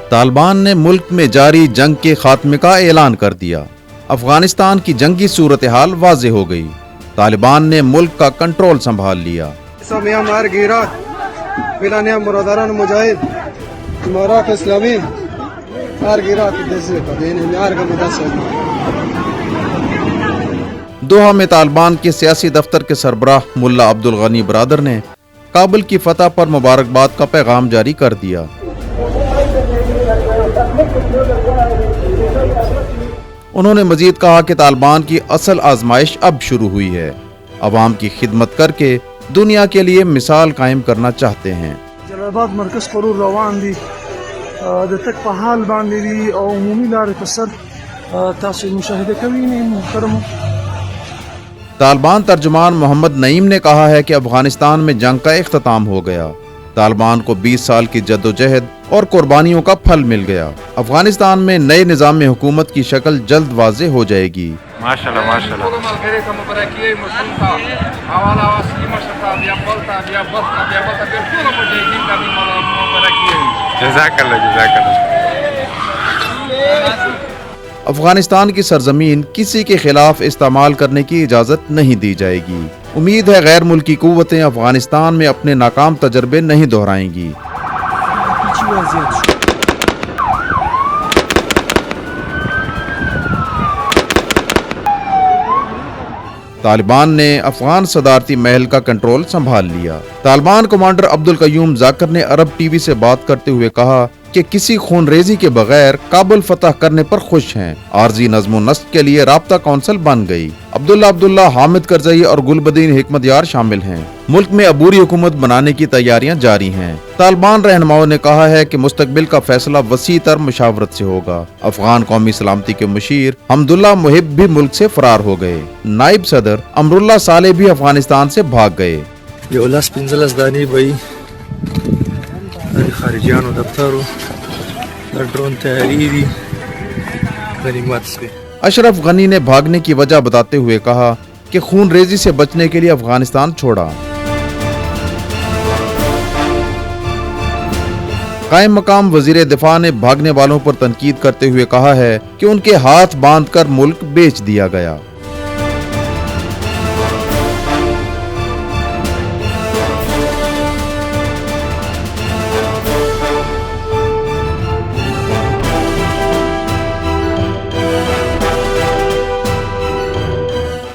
طالبان نے ملک میں جاری جنگ کے خاتمے کا اعلان کر دیا۔ افغانستان کی جنگی صورتحال واضح ہو گئی۔ طالبان نے ملک کا کنٹرول سنبھال لیا۔ دوحہ میں طالبان کے سیاسی دفتر کے سربراہ ملا عبدالغنی برادر نے کابل کی فتح پر مبارکباد کا پیغام جاری کر دیا۔ انہوں نے مزید کہا کہ طالبان کی اصل آزمائش اب شروع ہوئی ہے۔ عوام کی خدمت کر کے دنیا کے لیے مثال قائم کرنا چاہتے ہیں۔ جلال آباد مرکز پرور روان دی د تک په حال باندې دی او عمومي لارې په سر تاسو مشاهده کوئ نه محترم۔ طالبان ترجمان محمد نعیم نے کہا ہے کہ افغانستان میں جنگ کا اختتام ہو گیا۔ طالبان کو 20 سال کی جدوجہد اور قربانیوں کا پھل مل گیا۔ افغانستان میں نئے نظام حکومت کی شکل جلد واضح ہو جائے گی۔ ماشاءاللہ ماشاءاللہ۔ جزاک اللہ جزاک اللہ۔ افغانستان کی سرزمین کسی کے خلاف استعمال کرنے کی اجازت نہیں دی جائے گی۔ امید ہے غیر ملکی قوتیں افغانستان میں اپنے ناکام تجربے نہیں دہرائیں گی۔ طالبان نے افغان صدارتی محل کا کنٹرول سنبھال لیا۔ طالبان کمانڈر عبدالقیوم ذاکر نے عرب ٹی وی سے بات کرتے ہوئے کہا کہ کسی خون ریزی کے بغیر کابل فتح کرنے پر خوش ہیں۔ عارضی نظم و نسق کے لیے رابطہ کونسل بن گئی۔ عبداللہ حامد کرزئی اور گلبدین حکمت یار شامل ہیں۔ ملک میں عبوری حکومت بنانے کی تیاریاں جاری ہیں۔ طالبان رہنماؤں نے کہا ہے کہ مستقبل کا فیصلہ وسیع تر مشاورت سے ہوگا۔ افغان قومی سلامتی کے مشیر حمداللہ محب بھی ملک سے فرار ہو گئے۔ نائب صدر امراللہ صالح بھی افغانستان سے بھاگ گئے۔ خارجیانو دفترو ڈرون تیاری دی غنیمت سے۔ اشرف غنی نے بھاگنے کی وجہ بتاتے ہوئے کہا کہ خون ریزی سے بچنے کے لیے افغانستان چھوڑا۔ قائم مقام وزیر دفاع نے بھاگنے والوں پر تنقید کرتے ہوئے کہا ہے کہ ان کے ہاتھ باندھ کر ملک بیچ دیا گیا۔